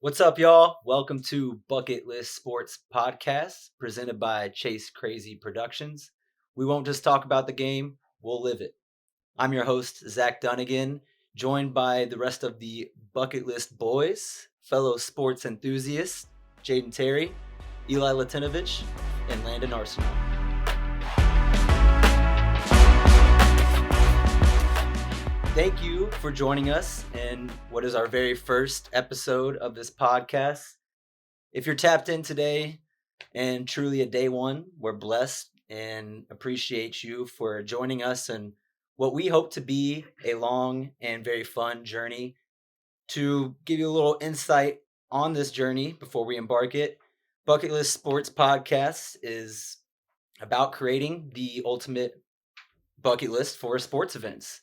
What's up, y'all? Welcome to Bucket List Sports Podcast, presented by Chase Crazy Productions. We won't just talk about the game, we'll live it. I'm your host, Zach Dunnigan, joined by the rest of the Bucket List boys, fellow sports enthusiasts, Jaden Terry, Eli Latinovich, and Landon Arsenal. Thank you for joining us in what is our very first episode of this podcast. If you're tapped in today and truly a day one, we're blessed and appreciate you for joining us in what we hope to be a long and very fun journey. To give you a little insight on this journey before we embark it, Bucket List Sports Podcast is about creating the ultimate bucket list for sports events,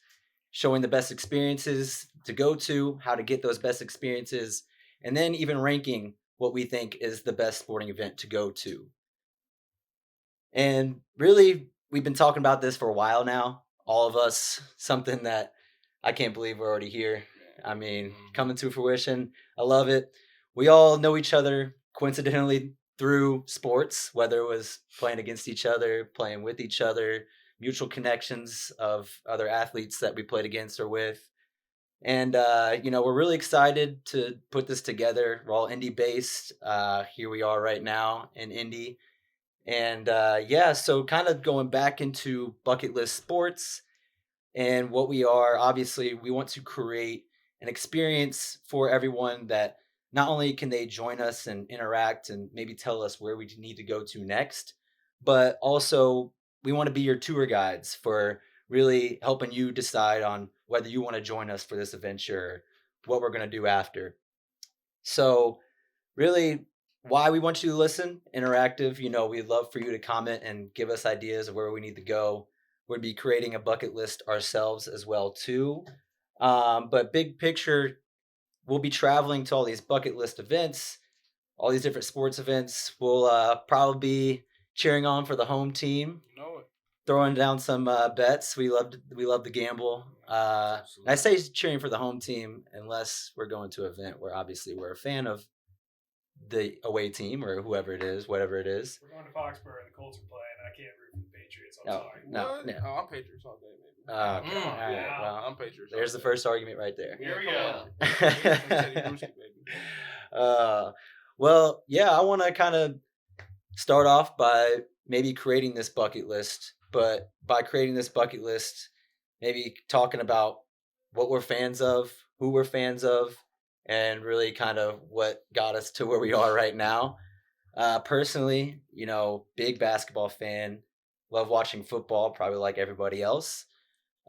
showing the best experiences to go to, how to get those best experiences, and then even ranking what we think is the best sporting event to go to. And really, we've been talking about this for a while now, all of us, something that I can't believe we're already here. I mean, coming to fruition. I love it. We all know each other coincidentally through sports, whether it was playing against each other, playing with each other, mutual connections of other athletes that we played against or with. And, we're really excited to put this together. We're all Indy based. Here we are right now in Indy. And so kind of going back into bucket list sports and what we are, obviously, we want to create an experience for everyone that not only can they join us and interact and maybe tell us where we need to go to next, but also we want to be your tour guides for really helping you decide on whether you want to join us for this adventure, what we're going to do after. So, really, why we want you to listen, interactive, we'd love for you to comment and give us ideas of where we need to go. We'd be creating a bucket list ourselves as well, too. But big picture, we'll be traveling to all these bucket list events, all these different sports events. We'll probably be cheering on for the home team, throwing down some bets. We love to gamble. I say cheering for the home team unless we're going to an event where obviously we're a fan of the away team or whoever it is, whatever it is. We're going to Foxborough and the Colts are playing. I can't root for the Patriots. I'm sorry. No. Oh, I'm Patriots all day, baby. Okay. Come on. All right. Well, I'm Patriots. there's the first argument right there. Here we go. I want to kind of start off by maybe creating this bucket list, but by creating this bucket list, maybe talking about what we're fans of, who we're fans of, and really kind of what got us to where we are right now. Personally, big basketball fan, love watching football, probably like everybody else.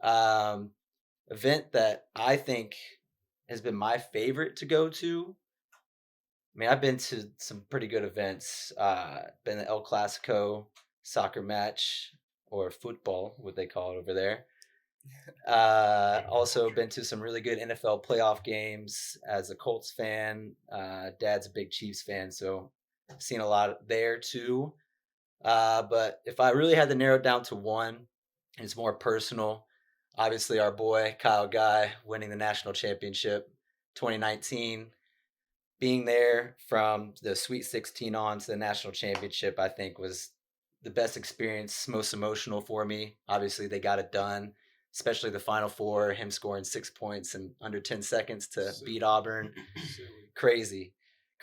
Event that I think has been my favorite to go to. I mean, I've been to some pretty good events. Been to El Clasico soccer match or football, what they call it over there. Also been to some really good NFL playoff games as a Colts fan. Dad's a big Chiefs fan, so I've seen a lot there too. But if I really had to narrow it down to one, it's more personal. Obviously, our boy Kyle Guy winning the national championship 2019. Being there from the Sweet 16 on to the national championship, I think was the best experience, most emotional for me. Obviously, they got it done, especially the Final Four, him scoring 6 points in under 10 seconds to beat Auburn. Crazy.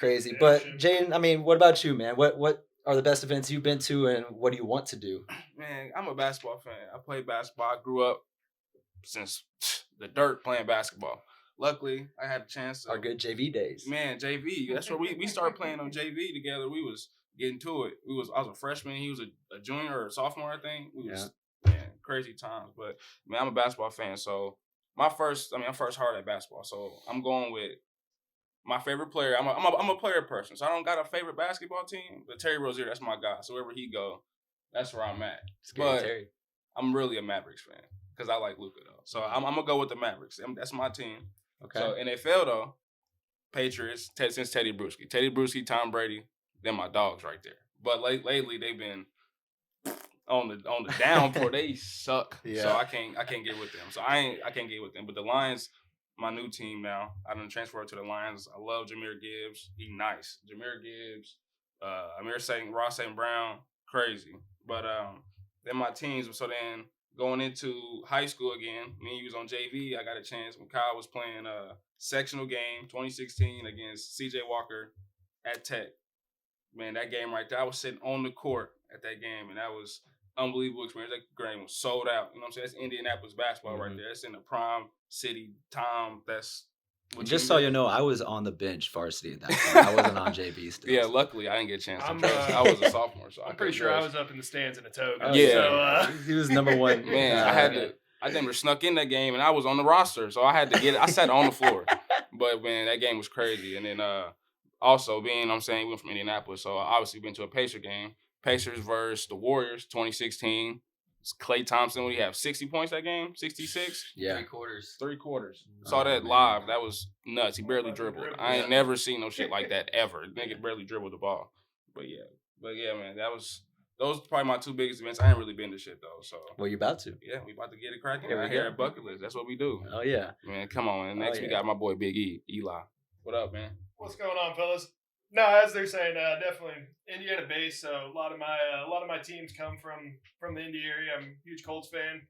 But Jaden, I mean, what about you, man? What are the best events you've been to, and what do you want to do? Man, I'm a basketball fan. I played basketball. I grew up since the dirt playing basketball. Luckily, I had a chance. Our good JV days. Man, JV. That's where we started playing on JV together. We was getting to it. I was a freshman. He was a junior or a sophomore, I think. Crazy times. But man, I'm a basketball fan. So I'm first hard at basketball. So I'm going with my favorite player. I'm a player person. So I don't got a favorite basketball team. But Terry Rozier, that's my guy. So wherever he go, that's where I'm at. But Terry. I'm really a Mavericks fan because I like Luka though. So I'm gonna go with the Mavericks. That's my team. Okay. So NFL though, Patriots since Teddy Bruschi, Tom Brady, they're my dogs right there. But lately they've been on the downpour. They suck. Yeah. So I can't get with them. So I can't get with them. But the Lions, my new team now. I done transferred to the Lions. I love Jahmyr Gibbs. He nice. Jahmyr Gibbs, Ross St. Brown, crazy. But then my teams. So then going into high school again, me and he was on JV. I got a chance when Kyle was playing a sectional game, 2016 against CJ Walker at Tech. Man, that game right there, I was sitting on the court at that game, and that was unbelievable experience. That game was sold out. You know what I'm saying? That's Indianapolis basketball right there. It's in the prime city time. That's just so you know, I was on the bench varsity at that point. I wasn't on JV still. Yeah, luckily I didn't get a chance to judge. I was a sophomore, so I'm pretty sure I was up in the stands in a toga. Yeah, so, he was number one. Man, I never snuck in that game, and I was on the roster, so I had to get it. I sat on the floor, but man, that game was crazy. And then also being, I'm saying, we went from Indianapolis, so obviously been to a Pacer game. Pacers versus the Warriors, 2016. Klay Thompson, what do you have? 60 points that game? 66? Yeah. 3 quarters. Saw that live. That was nuts. He barely dribbled. I ain't never seen no shit like that ever. Nigga barely dribbled the ball. But yeah, man, those are probably my 2 biggest events. I ain't really been to shit though. So well, you about to? Yeah, we about to get it cracking right here at Bucket List. That's what we do. Oh yeah, man. Come on. And next we got my boy Big E, Eli. What up, man? What's going on, fellas? No, as they're saying, definitely Indiana based. So a lot of my teams come from the Indy area. I'm a huge Colts fan.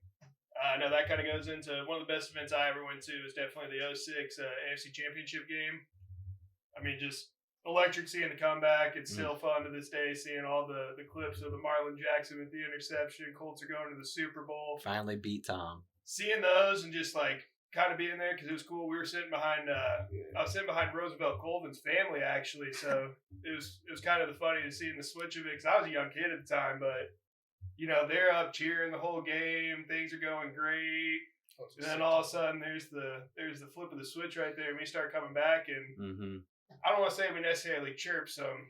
I know that kind of goes into one of the best events I ever went to is definitely the 06 AFC Championship game. I mean, just electric seeing the comeback. It's still fun to this day seeing all the clips of the Marlon Jackson with the interception. Colts are going to the Super Bowl. Finally beat Tom. Seeing those and just like kind of being there because it was cool. We were sitting behind. I was sitting behind Roosevelt Colvin's family actually, so it was kind of funny to see the switch of it because I was a young kid at the time, but you know they're up cheering the whole game. Things are going great, and then all of a sudden there's the flip of the switch right there, and we start coming back, and I don't want to say we necessarily chirp some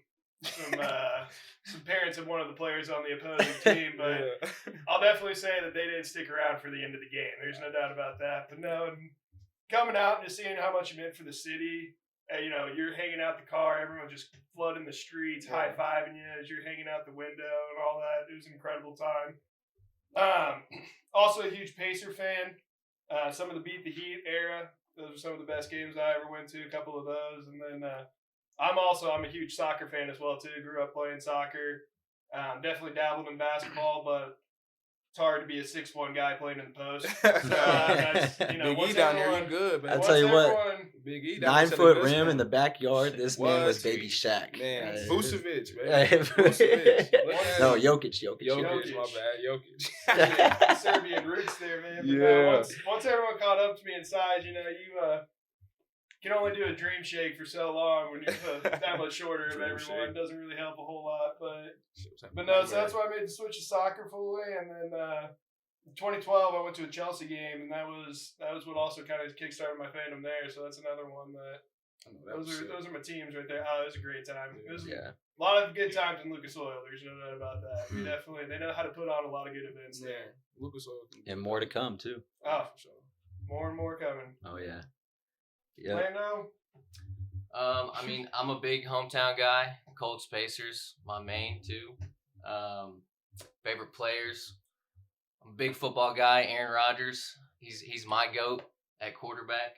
parents of one of the players on the opposing team, but I'll definitely say that they didn't stick around for the end of the game. There's no doubt about that. But no, coming out and just seeing how much you meant for the city, you know, you're hanging out the car, everyone just flooding the streets, high-fiving you as you're hanging out the window and all that. It was an incredible time. Also a huge Pacer fan. Some of the Beat the Heat era. Those are some of the best games I ever went to, a couple of those. And then I'm a huge soccer fan as well, too. Grew up playing soccer. Definitely dabbled in basketball, but it's hard to be a 6'1" guy playing in the post. Big E down there, you good, man. I tell you what, Big E 9-foot rim in the backyard. This man was Baby Shaq. Man, Vucevic, man. Vucevic. No, Jokic, my bad. Jokic. Serbian roots there, man. But yeah. Once everyone caught up to me in size, you know, you can only do a dream shake for so long when you're that much shorter of everyone. It doesn't really help a whole lot. But no, so that's why I made the switch to soccer fully. And then 2012, I went to a Chelsea game, and that was what also kind of kickstarted my fandom there. So that's another one that those are my teams right there. Oh, it was a great time. It was a lot of good times in Lucas Oil. There's no doubt about that. They know how to put on a lot of good events there. Lucas Oil. And more to come too. Oh, for sure. More and more coming. Oh yeah. Yeah. Lando? I mean, I'm a big hometown guy. Colts, Pacers, my main too. Favorite players. I'm a big football guy. Aaron Rodgers. He's my GOAT at quarterback.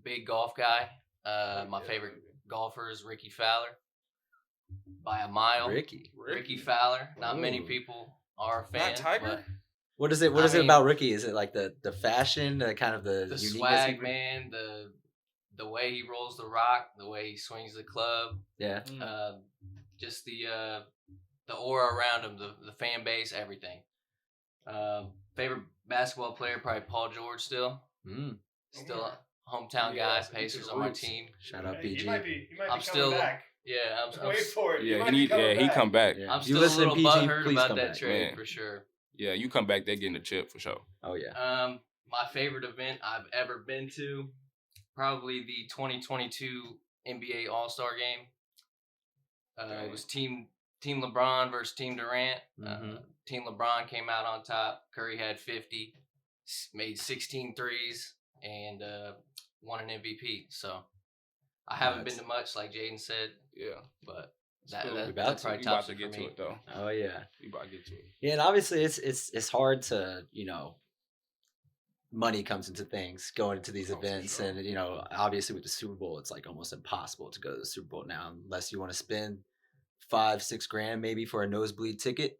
Big golf guy. My favorite golfer is Ricky Fowler. By a mile. Ricky Fowler. Not many people are a fan. Not Tiger? What is it? What is it about Ricky? Is it like the fashion, kind of the uniqueness? Swag, man. The way he rolls the rock, the way he swings the club. Yeah. Just the aura around him, the fan base, everything. Favorite basketball player, probably Paul George still. Still a hometown guy. Pacers on my team. Shout out PG. He might be I'm still coming back. Yeah, I'm wait for it. Yeah, he come back. I'm still a little butthurt about that trade for sure. Yeah, you come back, they're getting a chip for sure. Oh yeah. My favorite event I've ever been to, probably the 2022 NBA All-Star game. It was Team LeBron versus Team Durant. Team LeBron came out on top. Curry had 50, made 16 threes, and won an MVP. So I haven't been to much, like Jaden said. Yeah, but that's probably tops to get me. to it though. Oh yeah, you about to get to it. Yeah, and obviously it's hard to money comes into things going into these Oh, for events, sure. and you know, obviously with the Super Bowl, it's like almost impossible to go to the Super Bowl now unless you want to spend 5-6 grand maybe for a nosebleed ticket.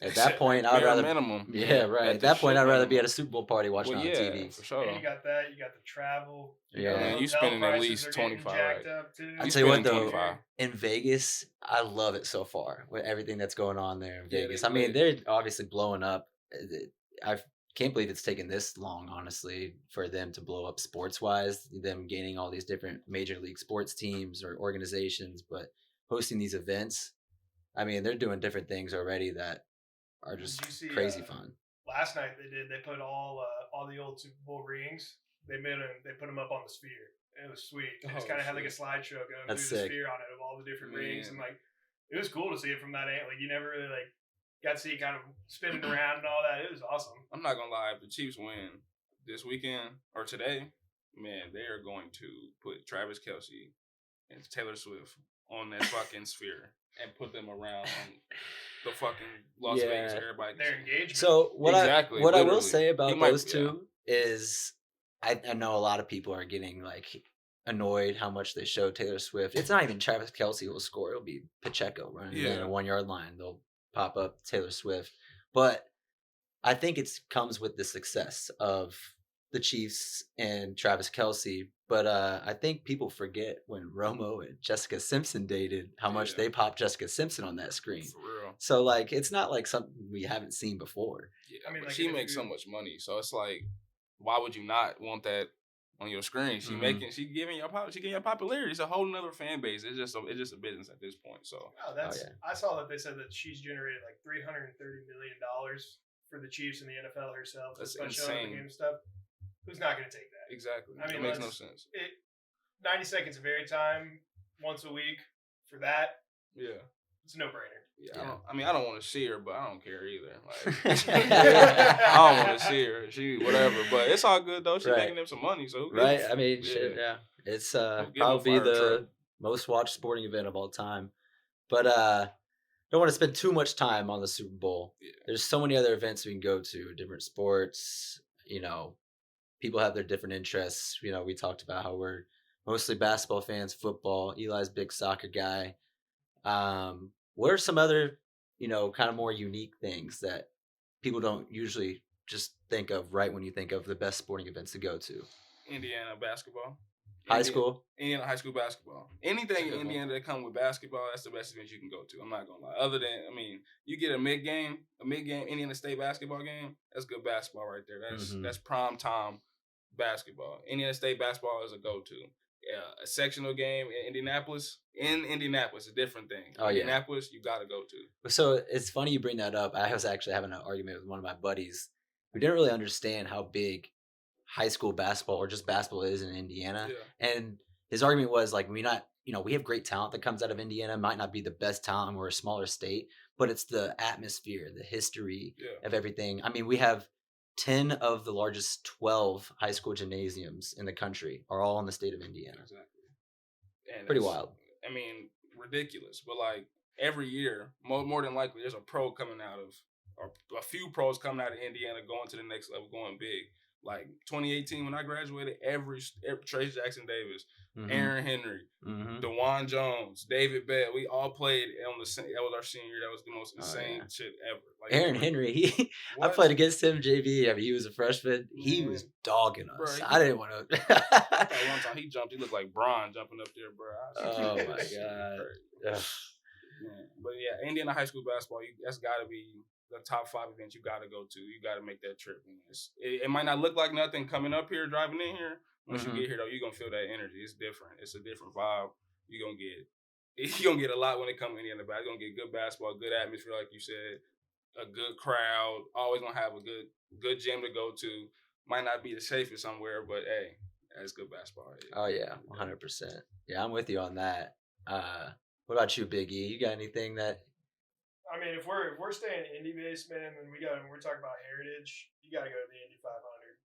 At that point, I would Bare rather minimum. yeah, right. At the that point, shit I'd rather be minimum. at a Super Bowl party watching Well, on yeah, TV. for sure. And you got that. You got the travel. Yeah. the Man, you hotel spending at prices least are getting 25, jacked right? up too. I'll You tell you what spending though, 25. in Vegas, I love it so far with everything that's going on there in Yeah, Vegas. they I mean, lit. they're obviously blowing up. I can't believe it's taken this long, honestly, for them to blow up sports wise, them gaining all these different major league sports teams or organizations, but hosting these events. I mean, they're doing different things already that are just Did you see, crazy fun. Last night they put all the old Super Bowl rings. They put them up on the sphere. It was sweet. They just Oh, kind of had like a shit. slideshow going That's through the sick. sphere on it of all the different rings, and Man. like it was cool to see it from that angle. Like you never really like got to see it kind of spinning around and all that. It was awesome. I'm not gonna lie, if the Chiefs win this weekend or today, man, they are going to put Travis Kelce and Taylor Swift on that fucking sphere and put them around the fucking Las Yeah. Vegas. Everybody. Their engagement. So what Exactly, I will literally. say He about might- those two is I know a lot of people are getting like annoyed how much they show Taylor Swift. It's not even Travis Kelce who will score. It'll be Pacheco running in Yeah. a 1 yard line. They'll pop up Taylor Swift. But I think it comes with the success of the Chiefs and Travis Kelce. But I think people forget when Romo and Jessica Simpson dated how much Yeah. they popped Jessica Simpson on that screen. For real. So like it's not like something we haven't seen before. Yeah, I mean, but like, she if makes so you- much money, so it's like, why would you not want that on your screen? She Mhm. she giving your popularity. It's a whole nother fan base. It's just a business at this point. So Oh, that's. yeah. I saw that they said that she's generated like $330 million for the Chiefs and the NFL herself, That's especially on the insane. game stuff. Who's not going to take that? exactly, I mean, it makes no let's- sense. 90 seconds of airtime once a week for that. Yeah. It's a no-brainer. Yeah, I don't want to see her, but I don't care either. Like, I don't want to see her. She whatever, but it's all good though. She's Right. making them some money, so who Right? gives- I mean, shit, yeah. It's Don't give probably them fire the truck. most watched sporting event of all time. But don't want to spend too much time on the Super Bowl. Yeah. There's so many other events we can go to, different sports, you know, people have their different interests. You know, we talked about how we're mostly basketball fans, football. Eli's a big soccer guy. What are some other, you know, kind of more unique things that people don't usually just think of right when you think of the best sporting events to go to? Indiana basketball. High Indiana- school? Indiana high school basketball. Anything in Good one. Indiana that come with basketball, that's the best event you can go to. I'm not gonna lie. Other than, you get a mid game Indiana State basketball game. That's good basketball right there. Mhm. That's prime time basketball. Indiana State basketball is a go to. Yeah, a sectional game in Indianapolis, a different thing. Oh, yeah. Indianapolis, you gotta go to. So it's funny you bring that up. I was actually having an argument with one of my buddies who didn't really understand how big high school basketball or just basketball is in Indiana. Yeah. And his argument was like, we have great talent that comes out of Indiana. Might not be the best talent. We're a smaller state, but it's the atmosphere, the history Yeah. of everything. I mean, we have 10 of the largest 12 high school gymnasiums in the country are all in the state of Indiana. Exactly. And Pretty it's- wild. Ridiculous. But like every year, more than likely, there's a pro coming out of, or a few pros coming out of Indiana going to the next level, going big. Like 2018 when I graduated, every Trace Jackson Davis, Mhm. Aaron Henry, Mhm. DeJuan Jones, David Bell, we all played on the same. That was our senior year. That was the most Oh, insane yeah. shit ever. Like, Aaron Henry, I What? played against him JV. I mean, he was a freshman. He Man. was dogging us. Bro, he- I didn't want I to. thought one time he jumped. He looked like Bron jumping up there, bro. Oh, my Shit, God. crazy. Man. But yeah, Indiana high school basketball, that's got to be the top 5 events you got to go to. You got to make that trip. It might not look like nothing coming up here, driving in here. Once Mhm. you get here, though, you're going to feel that energy. It's different. It's a different vibe. You're going to get a lot when it comes to Indiana basketball. You're going to get good basketball, good atmosphere, like you said, a good crowd. Always going to have a good gym to go to. Might not be the safest somewhere, but hey, that's good basketball. Oh yeah, 100%. Yeah, I'm with you on that. What about you, Big E? You got anything that? I mean, if we're staying indie based, man, and we're talking about heritage, you got to go to the Indy 500.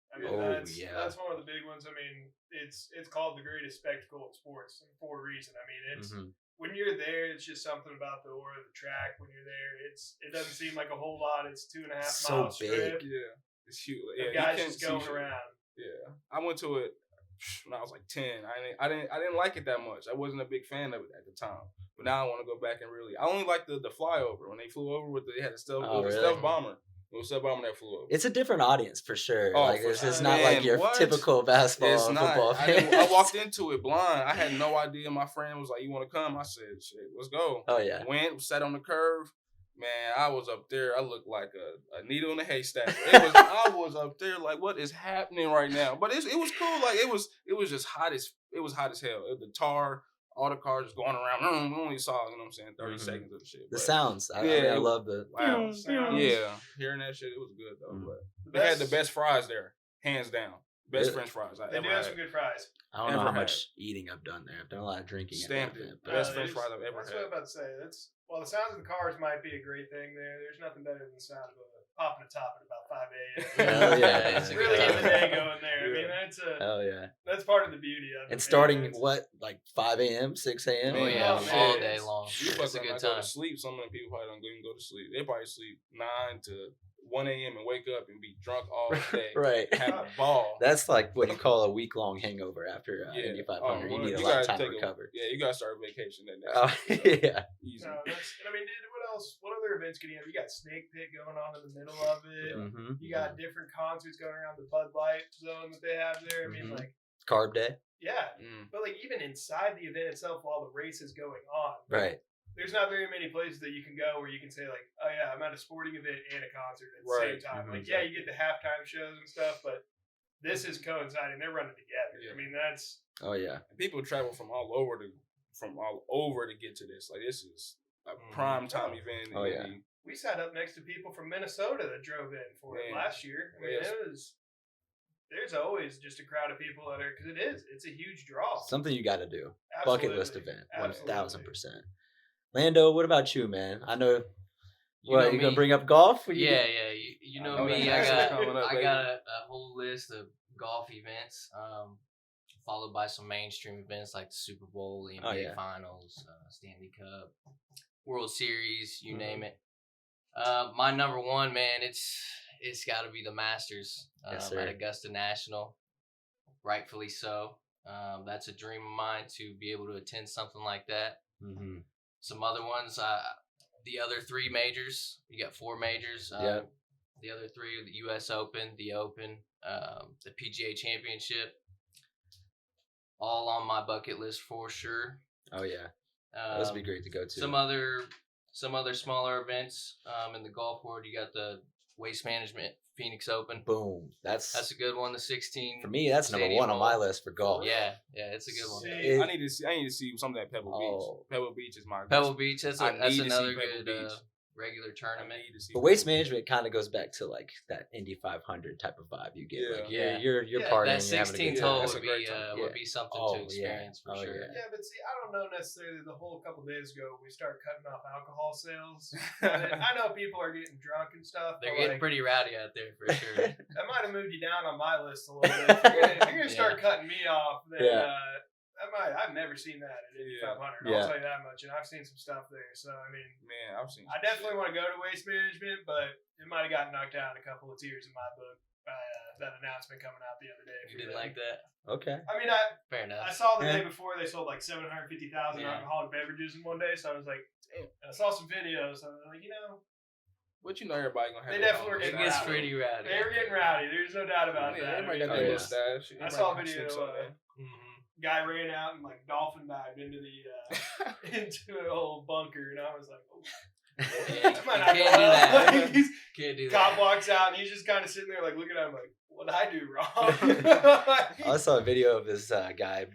I mean, Oh, that's yeah. that's one of the big ones. I mean, it's called the greatest spectacle in sports for a reason. I mean, it's Mhm. when you're there, it's just something about the aura of the track. When you're there, it doesn't seem like a whole lot. It's 2.5 So miles big. strip. Yeah. It's huge. The Yeah, guys you can't just going see shit. around. Yeah, I went to it when I was like 10. I didn't like it that much. I wasn't a big fan of it at the time. But now I want to go back and really. I only like the flyover when they flew over with they had a stealth. Oh, it was really? a stealth bomber. It was a stealth bomber that flew over. It's a different audience for sure. Oh, like for it's sure. not like Man, your what? typical basketball It's or not. football I fan. walked into it blind. I had no idea. My friend was like, "You want to come?" I said, "Shit, let's go." Oh yeah. Went, sat on the curve. Man, I was up there. I looked like a needle in a haystack. I was up there like, what is happening right now? But it was cool. Like it was just hot as hell. The tar, all the cars just going around. We only saw, you know what I'm saying, 30 seconds of the shit. The But, sounds. I Yeah, love the wow. Sounds. Yeah, hearing that shit, it was good though. Mm. But they had the best fries there, hands down. Best Really? French fries I They ever do have had. some good fries. I don't know Ever how had. much eating I've done there. I've done a lot of drinking. Stamped at that it. event, but- Best French fries I've ever That's what I'm had. about to say. Well, the sounds of the cars might be a great thing there. There's nothing better than the sound of popping a top at about 5 a.m. Hell yeah. It's a good Really get the time. day going there. I Yeah. mean, Hell yeah. that's part of the beauty of it. And starting man. what, like 5 a.m., 6 a.m.? Oh, Oh yeah, man. all day long. You It's fuck a around good and go time. to sleep. Some of the people probably don't even go to sleep. They probably sleep 9 to 1 a.m. and wake up and be drunk all day. Right. Have a ball. That's like what you call a week-long hangover after Yeah. Indy 500. Oh, you well, need a you lot of gotta time to take recover. Yeah, you gotta start vacation then. Oh, yeah. Easy. No, and I mean, dude, what else? What other events could you have? You got Snake Pit going on in the middle of it. Yeah. Mm-hmm. You got different concerts going around the Bud Light zone that they have there. I mean, Mhm. like, Carb day. yeah. Mm. But, like, even inside the event itself while the race is going on, Right. there's not very many places that you can go where you can say, like, oh, yeah, I'm at a sporting event and a concert at the Right. same time. Mhm. Like, yeah, you get the halftime shows and stuff, but this is coinciding. They're running together. Yeah. I mean, that's Oh, yeah. People travel from all over to get to this. Like this is a Mhm. prime time event. Oh, yeah. we sat up next to people from Minnesota that drove in for it Man. last year. I mean, Yes. there's always just a crowd of people that are, because it's a huge draw. Something you got to do. Absolutely. Bucket list event. Absolutely. 1,000%. Lando, what about you, man? I know. You What, know you going me. to bring up golf? What you Yeah, do? yeah. You I know know me. that I next got one's coming up, I baby. got a whole list of golf events, followed by some mainstream events like the Super Bowl, the NBA Oh, yeah. Finals, Stanley Cup, World Series, you Mhm. name it. My number one, man, it's got to be the Masters Yes, sir. at Augusta National. Rightfully so. That's a dream of mine to be able to attend something like that. Mm-hmm. Some other ones, the other three majors. You got four majors. Yep. The other three are the U.S. Open, the Open, the PGA Championship. All on my bucket list for sure. Oh, yeah. Those would be Um, great to go to. Some other smaller events in the golf world. You got the Waste Management Phoenix Open. Boom. That's That's a good one. The 16. for me, that's number stadium one on my hole. list for golf. Yeah, it's a good one. See, It- I need to see some of that Pebble Oh. Beach. Pebble Beach is my Pebble Beach. That's I need to see another Pebble good Beach. regular I tournament. need to see But waste Pebble Beach. management kind of goes back to like that Indy 500 type of vibe you get. Yeah. Like Yeah. you're Yeah, partying. That you're having a good 16th time. hole That's a would great be time. Yeah. be something Oh, to yeah. experience for Oh, sure. yeah. Yeah, but see, I don't know necessarily the whole couple days ago we start cutting off alcohol sales. I know people are getting drunk and stuff. They're but, getting like, pretty rowdy out there for sure. that might have moved you down on my list a little bit. If you're gonna start cutting me off, then Yeah. I've never seen that at Indy Yeah. 500. Yeah. I'll tell you that much, and I've seen some stuff there. So I mean, Man, I've seen. I definitely want to go to Waste Management, but it might have gotten knocked down a couple of tiers in my book by that announcement coming out the other day. You for didn't them. like that? Okay. I mean, Fair I enough. saw the Yeah. day before they sold like 750,000 Yeah. alcoholic beverages in one day, so I was like, damn. And I saw some videos, so I was like, But you know everybody gonna have. They their definitely own were It getting gets rowdy. pretty rowdy. they were getting rowdy. There's no doubt about Yeah, that. everybody I got mean, their yeah. mustache. I saw a Everybody video. slips up there. Guy ran out and like dolphin dived into the into an old bunker, and I was like, oh. Yeah, I might you not can't go do out. that. Like, he's- Can't do Cop that. walks out and he's just kind of sitting there like looking at him like, what did I do wrong? I saw a video of this guy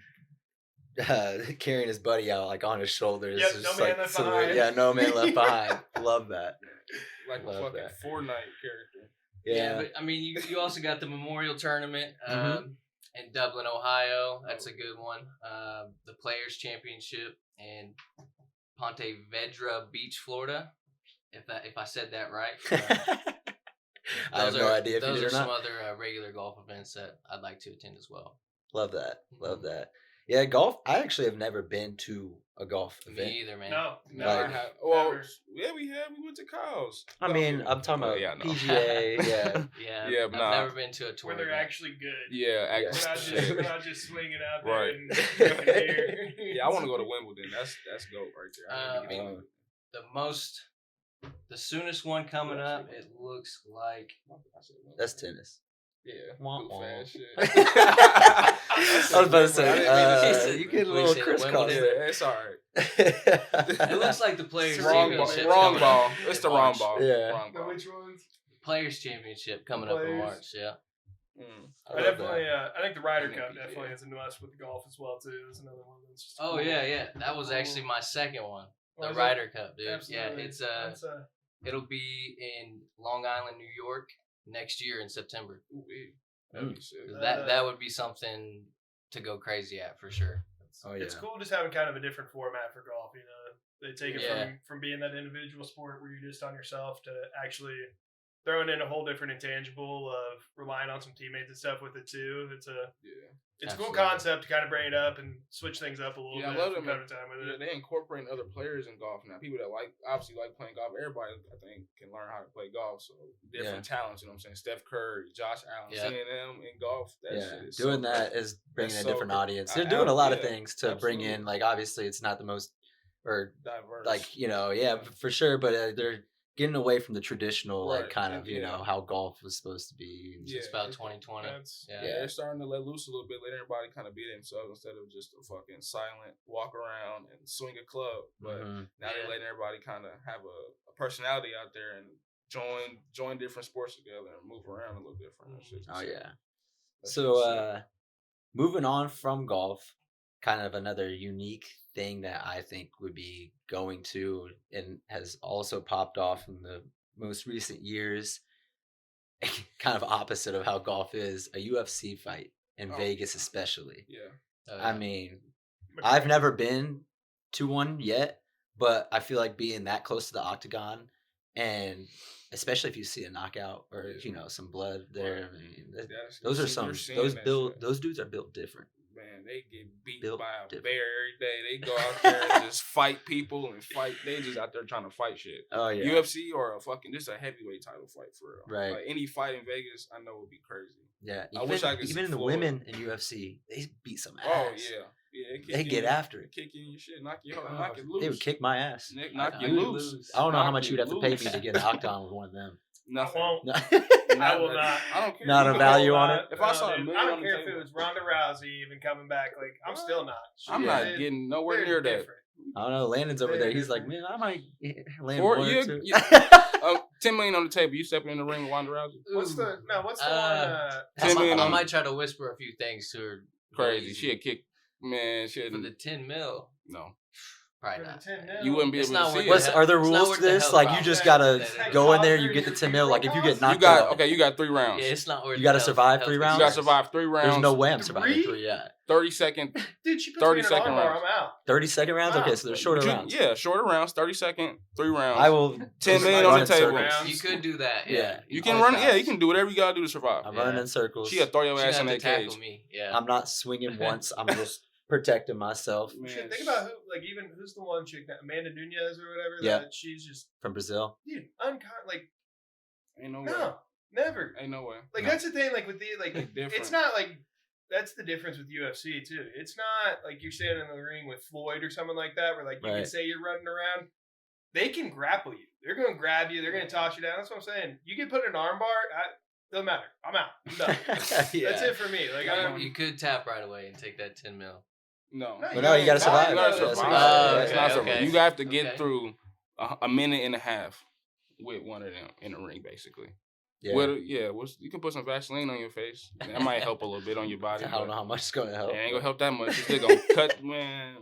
carrying his buddy out like on his shoulders. Yep, Just, no like, man left silhouette. behind. Yeah, no man left behind. Love that. Like a Love fucking that. Fortnite character. Yeah. But I mean, you also got the Memorial Tournament Mhm. in Dublin, Ohio. That's a good one. The Players Championship in Ponte Vedra Beach, Florida. If I said that right. I have no idea if you those did are or some not. other regular golf events that I'd like to attend as well. Love that. Love that. Yeah, golf. I actually have never been to a golf event. Me either, man. No, Never Like- had. Well, Never. yeah, we went to Kyle's. I mean, I'm talking about yeah, I know. PGA. Yeah, Yeah, Yeah, I've but nah. never been to a tour. where they're event. actually good. Yeah, We're actually. not just, we're not just swinging out there Right. and drinking beer. Yeah, I want to go to Wimbledon. That's dope right there. I wanna get to The soonest one coming up, it looks like. that's tennis. Yeah. Wah, Goof wah. ass shit. I was about to say, I didn't mean to you get a we little said crisscross Wimbledon. there. Yeah, it's alright. It looks like the Players Wrong ball. Championship. Wrong coming ball. up It's in the wrong March. ball. Yeah. Wrong Now, ball. which ones? Players Championship coming up in Players. March. Yeah. Mm. I love definitely, I think the Ryder And Cup then definitely PGA. has a nuance with the golf as well too. That's another one that's just. Oh cool. yeah. That was actually my second one. Oh, The is it? Ryder Cup, dude. Absolutely. Yeah, it's That's, it'll be in Long Island, New York next year in September. Ooh, that'd be sick. That would be something to go crazy at for sure. Oh yeah. It's cool just having kind of a different format for golf. You know, they take it Yeah. from being that individual sport where you're just on yourself to actually throwing in a whole different intangible of relying on some teammates and stuff with it too. It's a cool Absolutely. concept to kind of bring it up and switch things up a little Yeah, I bit love from them. time to time with Yeah, it. they incorporate other players in golf now. People that obviously like playing golf. Everybody, I think, can learn how to play golf. So different talents. You know what I'm saying? Steph Curry, Josh Allen, Yeah. seeing them in golf. That Yeah, shit is doing so that great. is bringing That's a so different cool. audience. They're doing a lot of Yeah, things to bring in. absolutely. Like, obviously, it's not the most, or Diverse. like for sure. But they're getting away from the traditional, like Right, kind of, yeah. how golf was supposed to be. And Yeah. It's about 2020. That's- Yeah. Yeah, they're starting to let loose a little bit, let everybody kind of be themselves instead of just a fucking silent walk around and swing a club. But Mhm. now they're letting everybody kind of have a personality out there and join different sports together and move around a little different. That shit's Oh sick. yeah. That So shit's sick. moving on from golf, kind of another unique thing that I think would be going to and has also popped off in the most recent years, kind of opposite of how golf is, a UFC fight in Oh. Vegas especially. Yeah. I mean, I've never been to one yet, but I feel like being that close to the octagon, and especially if you see a knockout or some blood there, I mean, those are some those dudes are built different. Man, they get beat Built by a different. bear every day. They go out there and just fight people and fight. They just out there trying to fight shit. Oh yeah, UFC or just a heavyweight title fight for real. Right. Like any fight in Vegas, I know would be crazy. yeah. I wish I could even see the Floyd. women in UFC, they beat some ass. Oh yeah, yeah. They get after it. Kick you in your shit, knock you They loose. would kick my ass. Knock I you would loose. lose. I don't know how Knock much you you'd have to pay me loose. to get an octagon with one of them. I Nothing. won't. Not I will that- not. I don't care. Not You a can value go- on it? If I saw a dude, million I on don't the care if table, it was Ronda Rousey even coming back. Like, I'm still not. I'm Yeah. not getting nowhere They're near that. different. I don't know. Landon's over there. He's like, Different. man, I might land Or one or you- two. you- $10 million on the table. You stepping in the ring with Ronda Rousey? What's the one? I 10 million on- might try to whisper a few things to her. Crazy. She had kicked. Man, she for had the 10 mil. no. Probably For the not. 10 mil? You wouldn't be It's able to not see worth it. What's the are there It's not rules worth to the this? hell, Like bro. you just Yeah. gotta Hey, go in there, Connor, you get the you 10 mil. Like if you get You knocked You got out, okay. You got 3 rounds. Yeah, it's not worth. You gotta the survive health 3 You rounds? got to concerns. survive 3 rounds. there's no way I'm surviving Three? 3. Yeah, 30-second. Dude, she puts 30 me in an second armbar, rounds. I'm out. 30-second rounds. Okay, so they're shorter But you- rounds. Yeah, shorter rounds. 30-second, 3 rounds. I will 10 just million run on in the table. circles. You could do that. Yeah. Yeah. You can All run. the Yeah, you times. can do whatever you gotta do to survive. I'm Yeah. running in circles. She'll throw your She'd ass have in to that tackle cage. me. Yeah. I'm not swinging once. I'm just protecting myself Man, Shit, think about who's the one chick, that Amanda Nunez or whatever. Yeah. That she's just from Brazil. dude, like Ain't no way. no, never. Ain't no way. Like No. that's the thing. Like with the It's different. it's not like that's the difference with UFC too. It's not like you're standing in the ring with Floyd or someone like that, where like you Right. can say you're running around. They can grapple you. They're going to grab you. They're going to toss you down. That's what I'm saying. You get put in an armbar. Doesn't matter. I'm out. I'm done. Yeah. That's it for me. Like I don't. You could tap right away and take that 10 mil. No. No, But no, you gotta survive. You gotta You gotta survive. survive. It's not Okay, survive. okay. You have to get Okay. through a minute and a half with one of them in the ring, basically. Yeah. You can put some Vaseline on your face. That might help a little bit on your body. I don't know how much it's gonna help. It ain't gonna help that much. It's still gonna cut, man.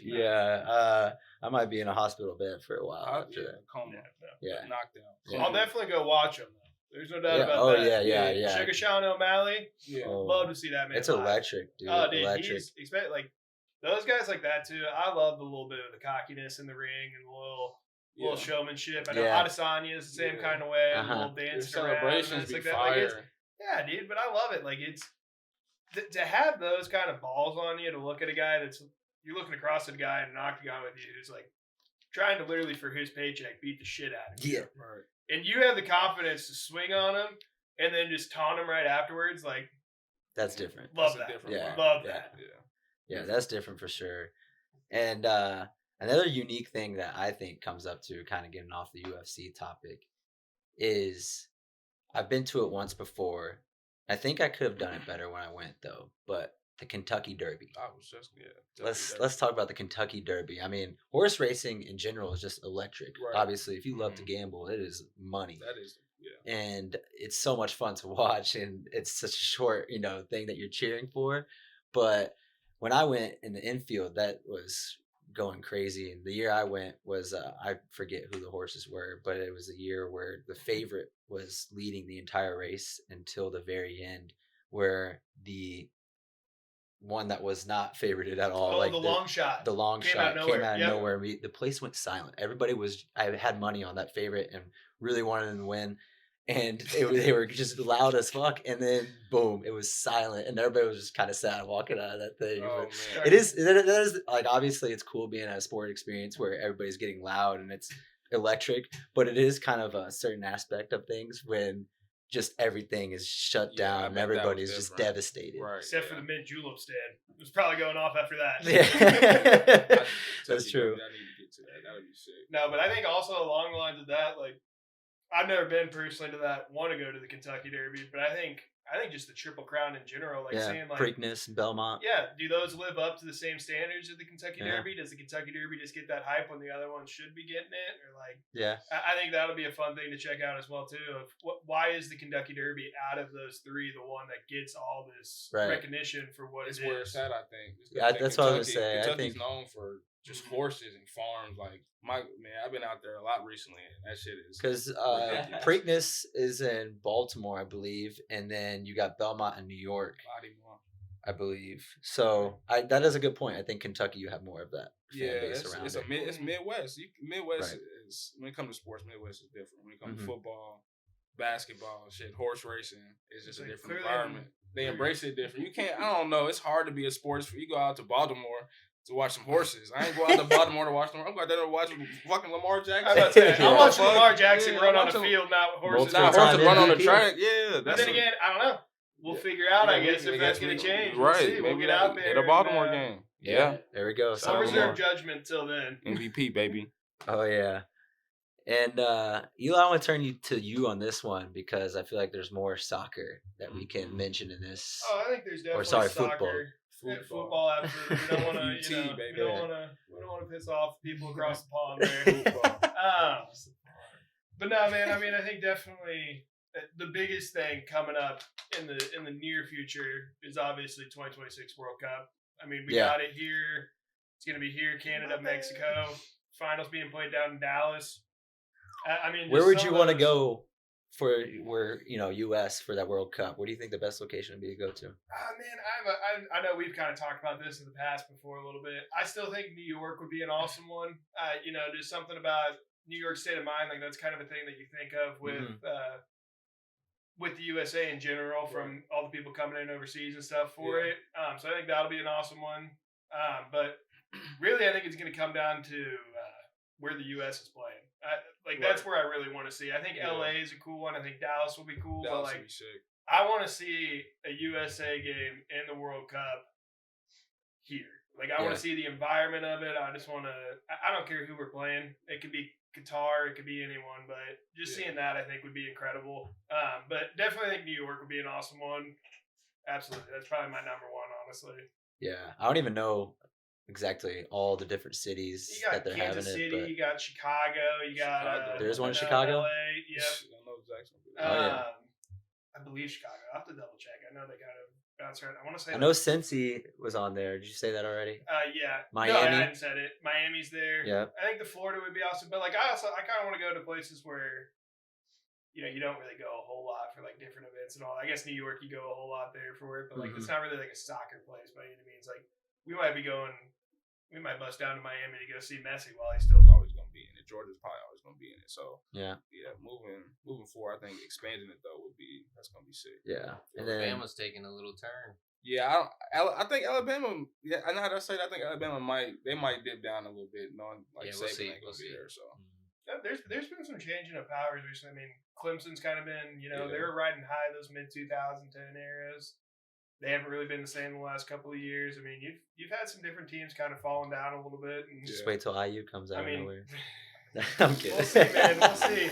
Yeah, I might be in a hospital bed for a while after that. Coma. Yeah. Knocked out. Yeah. I'll definitely go watch them. There's no doubt Yeah, about oh, that. yeah. Sugar Sean O'Malley. Yeah. Oh, Love to see that man. it's live. electric, dude. Oh, dude, electric. he's expect like those guys like that too. I love the little bit of the cockiness in the ring and the little showmanship. I know Yeah. Adesanya is the same Yeah. kind of way. Uh-huh. A little Your dancing around. celebrations and it's be like that. Like, fire. yeah, dude, but I love it. Like it's to have those kind of balls on you, to look at a guy you're looking across at a guy in an octagon with you who's like trying to literally for his paycheck beat the shit out of you. Yeah. Right. And you have the confidence to swing on him and then just taunt him right afterwards. Like, That's different. love That's a that. different Yeah. vibe. Love Yeah. that. Yeah, that's different for sure. And another unique thing that I think comes up to kind of getting off the UFC topic is I've been to it once before. I think I could have done it better when I went though, but the Kentucky Derby. I was just Let's talk about the Kentucky Derby. I mean, horse racing in general is just electric. Right. Obviously, if you love to gamble, it is money. That is And it's so much fun to watch, and it's such a short, thing that you're cheering for. But when I went in the infield, that was going crazy. And the year I went was I forget who the horses were, but it was a year where the favorite was leading the entire race until the very end, where the one that was not favorited at all, Oh, the long shot. the long Came shot out of came nowhere. out of Yep. nowhere. The place went silent. Everybody I had money on that favorite and really wanted them to win. And they were just loud as fuck. And then boom, it was silent. And everybody was just kind of sad walking out of that thing. Oh, But man. it is like, obviously it's cool being at a sport experience where everybody's getting loud and it's electric, but it is kind of a certain aspect of things when just everything is shut Yeah, I down and bet that everybody was is just different. devastated. Right. Except for yeah. the mint julep stand. It was probably going off after that. Yeah. That's true. I need to get to that. That would be sick. No, but I think also along the lines of that, like, I've never been personally to that, want to go to the Kentucky Derby, but I think just the Triple Crown in general, like seeing like Preakness and Belmont. yeah, do those live up to the same standards of the Kentucky Yeah. Derby? Does the Kentucky Derby just get that hype when the other ones should be getting it? Or like, Yeah. I think that'll be a fun thing to check out as well too. Of why is the Kentucky Derby out of those three the one that gets all this Right. recognition for what It's it where is? it's at, I think. It's 'cause Yeah, I think that's what I was gonna say. I Kentucky's think- known for just horses and farms. Like I've been out there a lot recently. And that shit is Because ridiculous. Preakness is in Baltimore, I believe, and then you got Belmont in New York, body more. I believe. So that is a good point. I think Kentucky, you have more of that fan Yeah, base it's, around it's, it. it's Midwest. Midwest Right. is when it comes to sports. Midwest is different. When it comes Mhm. to football, basketball, shit, horse racing, it's just It's a like different clearly environment. They embrace it different. You can't. I don't know. It's hard to be a sports. You go out to Baltimore to watch some horses. I ain't go out to Baltimore to watch them. I'm going there to watch fucking Lamar Jackson. I'm about to say, Yeah. I'm watching Fuck. Lamar Jackson Yeah, run I'm on a watching- field, not horses. Multiple Not time horses run on the MVP. track. Yeah, But that's then again, I don't know. We'll figure out, I guess, if that's going to change. We'll Right. see. We'll Maybe get out there. Hit a Baltimore and, game. Yeah. There we go. Shout I'll out Something reserve more. judgment till then. MVP, baby. Oh yeah. And Eli, I want to turn to you on this one because I feel like there's more soccer that we can mention in this. Oh, I think there's definitely sorry, soccer. football. Yeah, football, absolutely. We don't want to, UT, baby. we don't want to piss off people across the pond there. But no, man. I mean, I think definitely the biggest thing coming up in the near future is obviously 2026 World Cup. I mean, we Yeah. got it here. It's gonna be here, Canada, Mexico. Finals being played down in Dallas. I mean, Where just would some you of want to those- go for US for that World Cup? What do you think the best location would be to go to? Man, I know we've kind of talked about this in the past before a little bit. I still think New York would be an awesome one. There's something about New York state of mind, like that's kind of a thing that you think of with the USA in general, from all the people coming in overseas and stuff for it. So I think that'll be an awesome one. But really, I think it's going to come down to where the US is playing. That's where I really want to see. I think LA is a cool one. I think Dallas will be cool. Dallas but would be sick. I want to see a USA game in the World Cup here. I want Yeah. to see the environment of it. I just want to. I don't care who we're playing. It could be Qatar. It could be anyone. But just seeing that, I think, would be incredible. But definitely think New York would be an awesome one. Absolutely, that's probably my number one, honestly. Yeah, I don't even know exactly all the different cities You got that they're Kansas having City. it, You got Chicago. You got. Chicago. There's one in I know Chicago? LA. Yep. I know exactly. Oh, yeah. I believe Chicago. I will have to double check. I know they kind of bounce around. I want to say. but I know Cincy was on there. Did you say that already? Yeah. Miami? No, I hadn't said it. Miami's there. Yeah. I think the Florida would be awesome, but I kind of want to go to places where, you don't really go a whole lot for different events and all. I guess New York, you go a whole lot there for it, but it's not really a soccer place by any means. We might bust down to Miami to go see Messi while he's still It's always gonna be in the Georgia's probably always going to be in it. So Yeah. Moving forward, I think expanding it though that's going to be sick. Yeah. And then Alabama's taking a little turn. Yeah, I think Alabama. Yeah, I know how to say that. I think Alabama might dip down a little bit, knowing like Saban ain't gonna be there. So there's been some changing of powers recently. I mean, Clemson's kind of been, they Yeah. were riding high those mid 2010 eras. They haven't really been the same in the last couple of years. I mean, you've had some different teams kind of falling down a little bit. And just wait till IU comes out of nowhere. I'm kidding. We'll see, man. We'll see.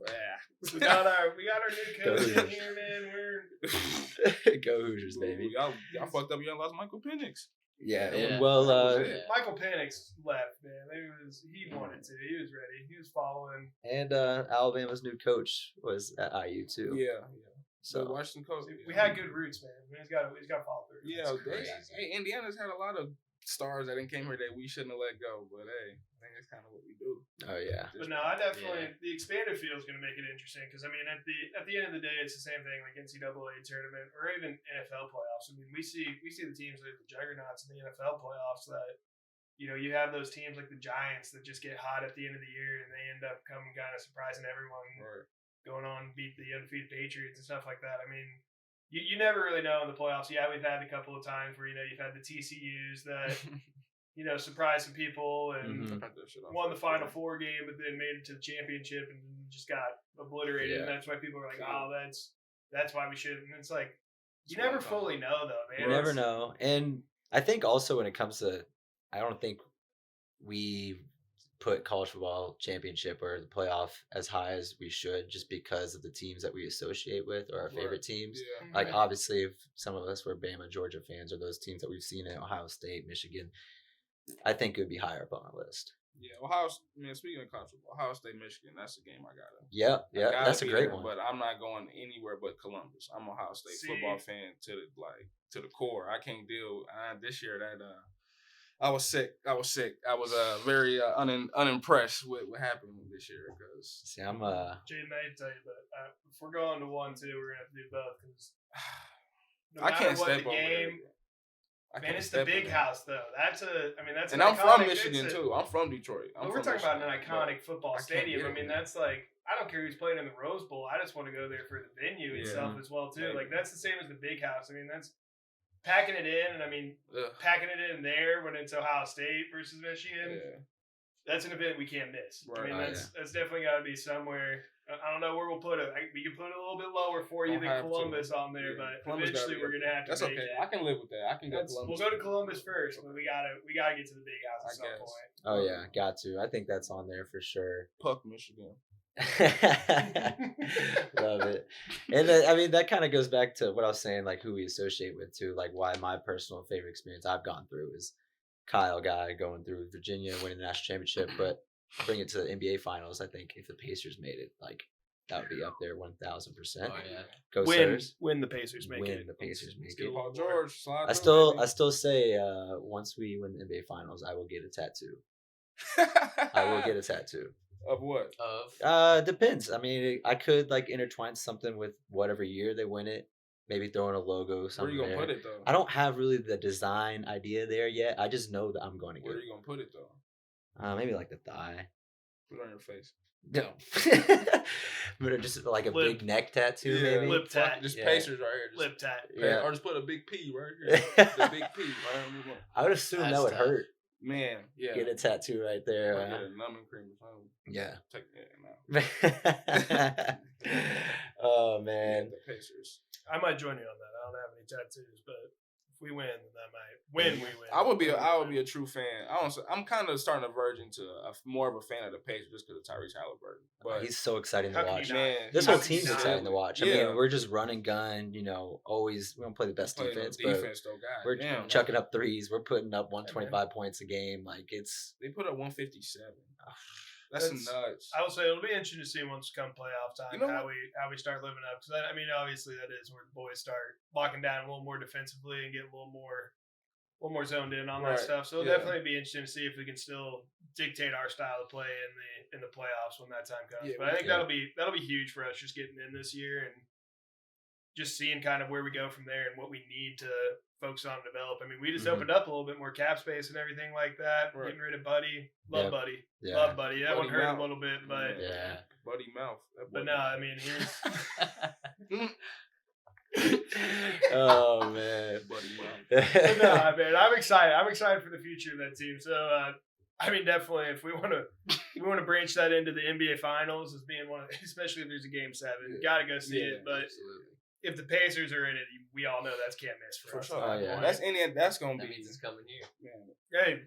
yeah. We got our new coach in here, man. Go Hoosiers, baby. Y'all fucked up. Y'all lost Michael Penix. Yeah. Yeah. Well, Michael Penix left, man. He wanted to. He was ready. He was following. and Alabama's new coach was at IU too. Yeah. So So Washington coach. We had good roots, man. He's got to follow through. Yeah, crazy. hey, Indiana's had a lot of stars that didn't came here that we shouldn't have let go, but hey, I think that's kind of what we do. Oh yeah. But no, I definitely the expanded field is going to make it interesting because I mean at the end of the day, it's the same thing like NCAA tournament or even NFL playoffs. I mean we see the teams that are the juggernauts in the NFL playoffs that you have those teams like the Giants that just get hot at the end of the year and they end up coming kind of surprising everyone, Right. going on and beat the undefeated Patriots and stuff like that. I mean. You never really know in the playoffs. Yeah, we've had a couple of times where you've had the TCUs that surprised some people and won the Final Four game, but then made it to the championship and just got obliterated. Yeah. And that's why people are like, "Oh, that's why we shouldn't." And it's like you never fully know, though, man. You never know. And I think also when it comes to, I don't think we put college football championship or the playoff as high as we should just because of the teams that we associate with or our favorite teams. Yeah. Like obviously if some of us were Bama, Georgia fans or those teams that we've seen in Ohio State, Michigan, I think it would be higher up on our list. Yeah, speaking of college football, Ohio State, Michigan, that's a game I gotta. Yeah, that's a be great there, one. But I'm not going anywhere but Columbus. I'm an Ohio State football fan to the core. I can't deal this year that I was sick. I was very unimpressed with what happened this year because See, I'm Jaden, I tell you, but if we're going to 1-2, we're gonna have to do both because no I matter can't what step the over game. there. Man, it's the big house though. That's and I'm from Michigan too. I'm from Detroit. We're talking about an iconic football I can't stadium. get I mean, it, that's like I don't care who's playing in the Rose Bowl. I just want to go there for the venue itself as well too. Maybe. Like that's the same as the big house. I mean, that's packing it in, and I mean packing it in there when it's Ohio State versus Michigan. Yeah. That's an event we can't miss. Right. I mean, that's definitely got to be somewhere. I don't know where we'll put it. We can put it a little bit lower for you than Columbus on there, but Columbus eventually we're gonna have to. That's make okay. it. I can live with that. I can go to Columbus. We'll go to Columbus first, but we gotta get to the big house at some point. Oh yeah, got to. I think that's on there for sure. Puck, Michigan. Love it. And I mean that kind of goes back to what I was saying, like who we associate with too. Like why my personal favorite experience I've gone through is Kyle Guy going through Virginia, winning the national championship, but bring it to the NBA finals. I think if the Pacers made it, like that would be up there 1,000%. Oh yeah. Go Spurs. When the Pacers make it. When the Pacers make Still it. Paul George. I still say once we win the NBA finals, I will get a tattoo. I will get a tattoo. Of what? Depends. I mean, I could like intertwine something with whatever year they win it. Maybe throw in a logo. Where are you gonna put it though? I don't have really the design idea there yet. I just know that I'm going to get Where are it. you gonna put it though? Maybe like the thigh. Put it on your face. No. But just like a big neck tattoo, maybe. Lip tat. Just Yeah. Pacers right here. Just, Lip tat. Yeah. Or just put a big P right here. The big P. Right? I would assume that That's would tough. hurt. Man, yeah. Get a tattoo right Or there. get a numbing cream or something. Yeah. Take that now. Oh man. Yeah, the Pacers. I might join you on that. I don't have any tattoos, but if we win, then I might. When we win, I would be a true fan. I'm kind of starting to verge into more of a fan of the Pacers just because of Tyrese Halliburton. But He's so exciting to How can watch. you not? man, This How whole can you team's not? exciting to watch. I Yeah. mean, we're just run and gun, always we don't play the best playing defense, no but defense though, God. we're damn, chucking man. up threes. We're putting up 125 points a game. Like it's They put up 157. That's nuts. I will say it'll be interesting to see once come playoff time You know how we start living up. Because I mean, obviously that is where the boys start locking down a little more defensively and get a little more zoned in on that Right. stuff. So it'll Yeah. definitely be interesting to see if we can still dictate our style of play in the playoffs when that time comes. Yeah, but I think yeah. that'll be huge for us just getting in this year and just seeing kind of where we go from there and what we need to focus on and develop. I mean, we just Mhm. opened up a little bit more cap space and everything like that. Right. Getting rid of Buddy. Love Yep. Buddy. Yeah. Love Buddy. That one Buddy hurt Mouth. a little bit, but Yeah. Buddy Mouth. That but boy- no, I mean, here's Oh man. Buddy Mouth. but no, man, I'm excited. I'm excited for the future of that team. So, I mean, definitely, if we want to branch that into the NBA Finals as being one, especially if there's a Game 7, got to go see it. But Absolutely. if the Pacers are in it, we all know that's can't miss for For us. sure. Oh, yeah. That's gonna That be. means it's coming here. Man,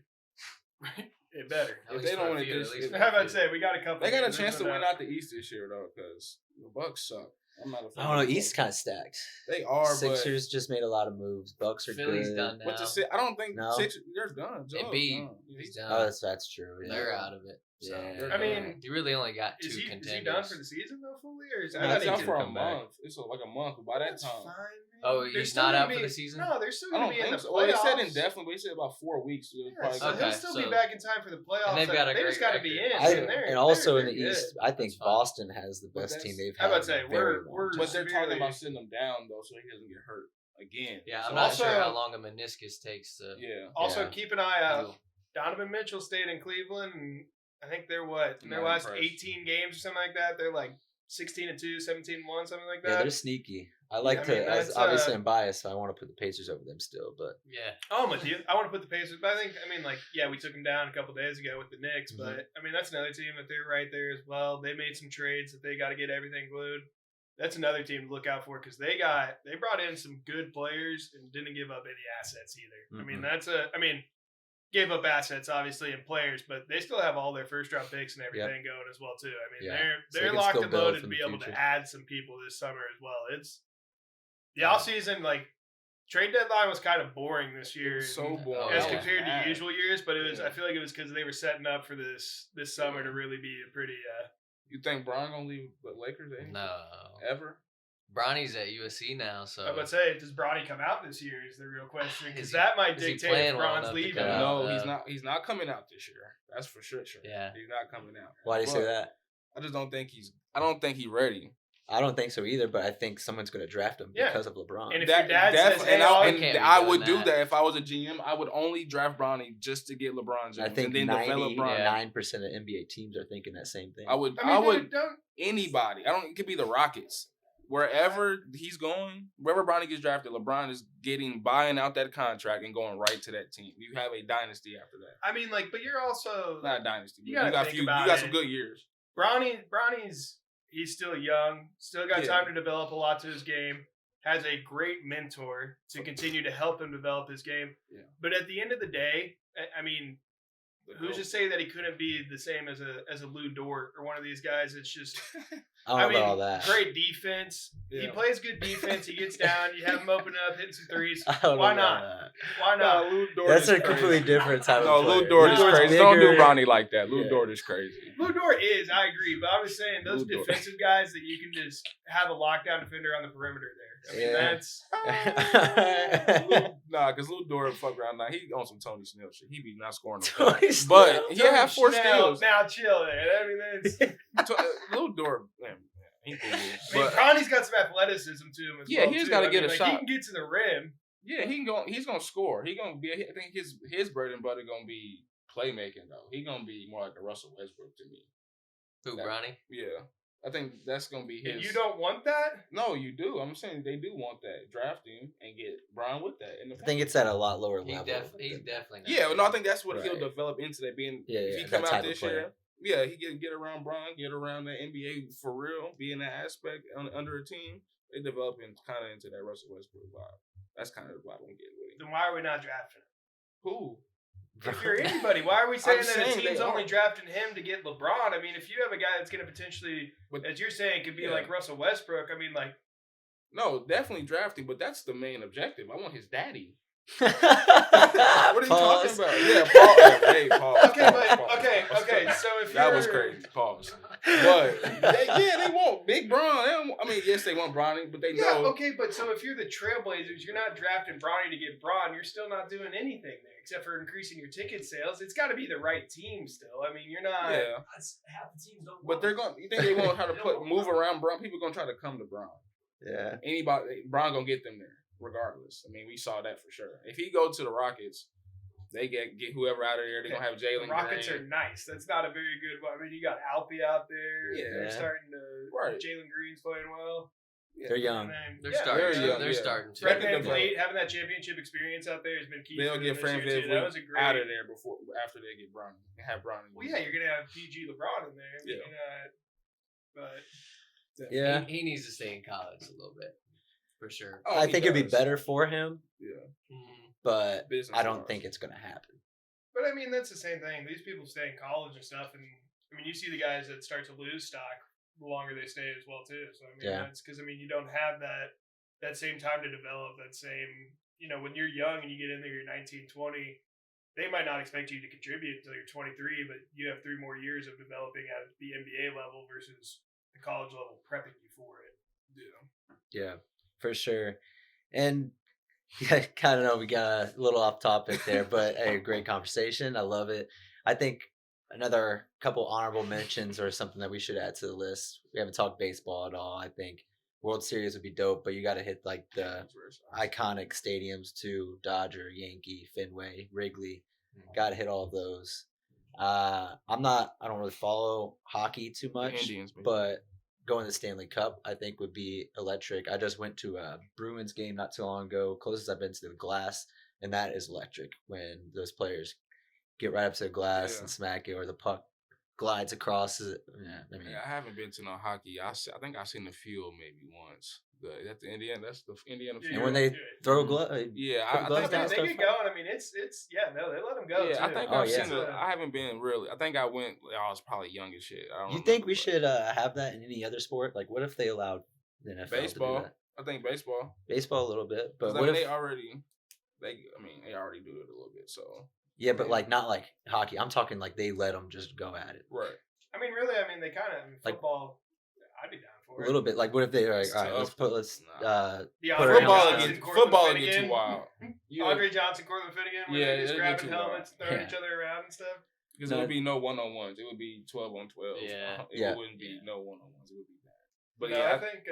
Hey, it better. At If least they for don't a win it few, this- at least if- for How a about few. say we got a couple? they got a games, chance to there's no win doubt. out the East this year though, because the Bucks suck. I'm not a fan. I don't know. of the East Bucks. kind of stacked. They are, Sixers just made a lot of moves. Bucks are Philly's good. done now. but I don't think No. Sixers. They're done. Joe's Embiid, done. he's Yeah, done. Oh, that's true. Yeah. They're out of it. Yeah. They're I done. mean, You really only got two Is he contenders. done for the season though, fully, or is No, I he's think out he's for a come back. month. It's like a month. But by that That's time, fine, man. Oh, They're he's still not gonna out for be- the season? No, they're still I going to don't be in think the so. Well, they said playoffs. indefinitely. They said about 4 weeks. So they'll Yeah, probably so go Okay, they'll still so- be back in time for the playoffs. And they've got a they just great got to be in. record. and they're- and also they're in the good. East, I think That's fine. Boston has the But best that's- team they've I had. was about to say, in a very we're- long we're- time. But they're talking severely- about sitting him down though, so he doesn't get hurt again. Yeah, So I'm not Also- sure how long a meniscus takes to Yeah. Also, Yeah. keep an eye out. heal. Donovan Mitchell stayed in Cleveland, and I think they're what? In their Not last impressed. 18 games or something like that, they're like 16-2, 17-1, something like Yeah, that. they're sneaky. I like I to, mean, as that's, obviously I'm biased, so I want to put the Pacers over them still. But Yeah. Oh, I'm with you. I want to put the Pacers, but I mean, like, yeah, we took them down a couple days ago with the Knicks, Mm-hmm. but I mean, that's another team that they're right there as well. They made some trades that they got to get everything glued. That's another team to look out for because they brought in some good players and didn't give up any assets either. I mean, gave up assets obviously and players, but they still have all their first round picks and everything going as well too. I mean, Yeah. they're So they they're can locked still and build loaded for to the be able future. to add some people this summer as well. It's the off season, like trade deadline was kind of boring this It year. was so Oh, boring. as yeah. compared to Bad. usual years, but it was. Yeah. I feel like it was because they were setting up for this summer to really be a pretty. You think Brian gonna leave the Lakers No. ever? Bronny's at USC now, so I was about to say, does Bronny come out this year? Is the real question Is because he- that might is he dictate playing if well Bron's enough to leaving. come out? No, Uh, he's not coming out this year. That's for sure. Yeah. He's not coming out. why do you say But that? I just don't think I don't think he's ready. I don't think so either. But I think someone's going to draft him Yeah. because of LeBron. And if your dad says, "Hey, and I'll- I, can't be I doing would do that. that if I was a GM. I would only draft Bronny just to get LeBron James I think and then develop Bronny. 99% of NBA teams are thinking that same thing. I would. I mean, would. dude, don't. Anybody. I don't. It could be the Rockets. Wherever he's going, wherever Bronny gets drafted, LeBron is buying out that contract and going right to that team. You have a dynasty after that. I mean, like, but you're also Not a dynasty. You But gotta got think you about got it. some good years. Bronny's he's still young, still got Yeah. time to develop a lot to his game. Has a great mentor to continue to help him develop his game. Yeah. But at the end of the day, I mean, who's to say that he couldn't be the same as a Lou Dort or one of these guys? It's just I don't know about all that. great defense. He Yeah. plays good defense. He gets down. You have him open up, hitting some threes. I don't know Why about not? that. Why not? Lou Dort That's is a crazy. completely different type No, of player. Lou Dort is Lou Dort's crazy. Don't do bigger. Bronny like that. Lou Yeah. Dort is crazy. Lou Dort is, I agree, but I was saying those Lou Dort. defensive guys that you can just have a lockdown defender on the perimeter there. I mean, Yeah. that's Nah, because Lou Dort fuck around now. He on some Tony Snell shit. He be not scoring. Tony But Snell. he'll have 4 steals. Now chill there. I mean, that's. Lou Dort, man, he cool. I mean, But Connie's got some athleticism to him as Yeah, well. he's too. gotta I get mean, a like, shot. He can get to the rim. yeah, he's gonna score. He gonna be. I think his bread and butter gonna be playmaking though. He gonna be more like a Russell Westbrook to me. who, That- Bronny? Yeah, I think that's gonna be And his. you don't want that? No, you do. I'm saying they do want that. Draft him and get Brian with that. In the I think it's at a lot lower He's, level. he's definitely not. Yeah, no, I think that's what he'll Right. develop into that being. Yeah, if yeah, he that come type out of this player. year, yeah, he get around Brian, get around the NBA for real, be in that aspect under a team. They developing kind of into that Russell Westbrook vibe. That's kind of the vibe I'm getting with him. Then why are we not drafting him? Who? If you're anybody, why are we saying I'm that saying a team's they only are. drafting him to get LeBron? I mean, if you have a guy that's going to potentially, But- as you're saying, could be Yeah. like Russell Westbrook. I mean, like, No, definitely drafting, but that's the main objective. I want his daddy. what What are you talking about? Yeah, Paul. Hey, Paul. okay, but okay. So if That you're, was crazy. Pause. But they want Big Bron. I mean, yes, they want Bronny, but they Yeah, know. okay, but so if you're the Trailblazers, you're not drafting Bronny to get Bron. You're still not doing anything there except for increasing your ticket sales. It's got to be the right team still. I mean, you're not. Yeah, That's half the teams don't. but they're going. You think they won't how to move around Bron? People gonna try to come to Bron. Yeah. Anybody, Bron gonna get them there regardless. I mean, we saw that for sure. If he go to the Rockets, they get whoever out of there. They're gonna have Jalen. The Rockets Green. are nice. That's not a very good one. I mean, you got Alpi out there. Yeah. They're starting to. Right. Jalen Green's playing well. They're young. They're starting. They're starting to. Fred VanVleet having that championship experience out there has been key. They'll get Fred VanVleet out of there after they get Bron and have Bron. Well, yeah, you're gonna have PG LeBron in there. But Yeah, he needs to stay in college a little bit for sure. Oh, I think it'd be better for him. Yeah, but Business I don't wise. think it's gonna happen. But I mean, that's the same thing. These people stay in college and stuff, and I mean, you see the guys that start to lose stock the longer they stay as well too. So I mean, that's because I mean, you don't have that same time to develop. That same, when you're young and you get in there, you're 19, 20. They might not expect you to contribute until you're 23, but you have 3 more years of developing at the NBA level versus the college level prepping you for it. Yeah, for sure. And yeah, kind of know we got a little off topic there, but a great conversation. I love it. I think another couple honorable mentions or something that we should add to the list. We haven't talked baseball at all. I think World Series would be dope, but you got to hit like the iconic stadiums too: Dodger, Yankee, Fenway, Wrigley. Got to hit all of those. I don't really follow hockey too much, Indians, but going to the Stanley Cup, I think would be electric. I just went to a Bruins game not too long ago, closest I've been to the glass, and that is electric when those players get right up to the glass and smack it, or the puck glides across it. Yeah, I haven't been to no hockey. I think I've seen the field maybe once. That's the Indiana. That's the Indiana field. And when they throw gloves, I think they get going. I mean, it's they let them go. Yeah, too. I think I've seen it. I haven't been really. I think I went. I was probably young as shit. I don't you think we should have that in any other sport? Like, what if they allowed the NFL baseball? to do that? I think baseball. Baseball a little bit, but what if they already do it a little bit. So yeah, but like not like hockey. I'm talking like they let them just go at it. Right. I mean, really. I mean, they kind of football. I'd be down for a little bit. Like, what if they are like, all right, football will get too wild. Andre Johnson, Corbin Finnegan, where they just grabbing helmets, throwing each other around and stuff. Because it would be no 1-on-1s. It would be 12 on 12. Yeah. It wouldn't be no 1-on-1s. It would be bad. But I think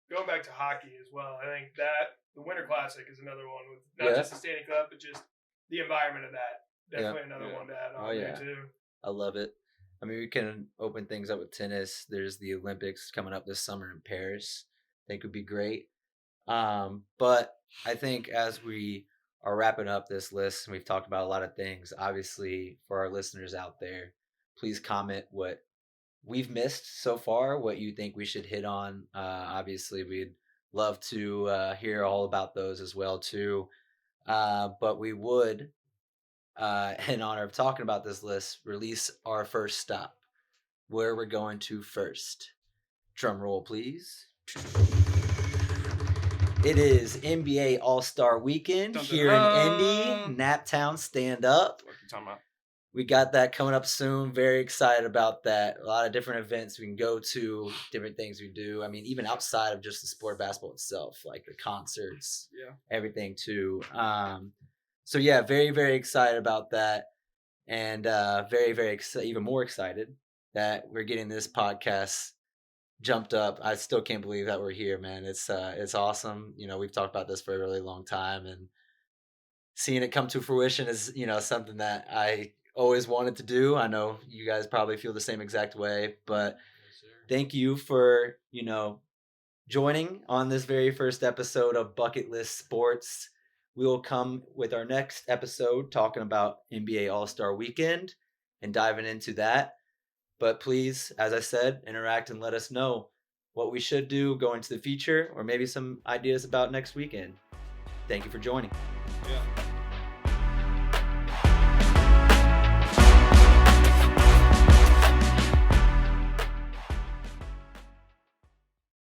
going back to hockey as well, I think that the Winter Classic is another one with not just the Stanley Cup, but just the environment of that. Definitely another one to add on there too. I love it. I mean, we can open things up with tennis. There's the Olympics coming up this summer in Paris. I think would be great. But I think as we are wrapping up this list, and we've talked about a lot of things, obviously for our listeners out there, please comment what we've missed so far, what you think we should hit on. Obviously, we'd love to hear all about those as well too. But we would, in honor of talking about this list, release our first stop. Where we're going to first. Drum roll, please. It is NBA All-Star Weekend here in Indy. Naptown, stand up. What you talking about? We got that coming up soon. Very excited about that. A lot of different events we can go to, different things we do. I mean, even outside of just the sport of basketball itself, like the concerts, everything too. So yeah, very, very excited about that. And very, very even more excited that we're getting this podcast jumped up. I still can't believe that we're here, man. It's awesome. We've talked about this for a really long time, and seeing it come to fruition is, something that I always wanted to do. I know you guys probably feel the same exact way, but thank you for, joining on this very first episode of Bucket List Sports. We will come with our next episode talking about NBA All-Star Weekend and diving into that. But please, as I said, interact and let us know what we should do going to the future, or maybe some ideas about next weekend. Thank you for joining. Yeah.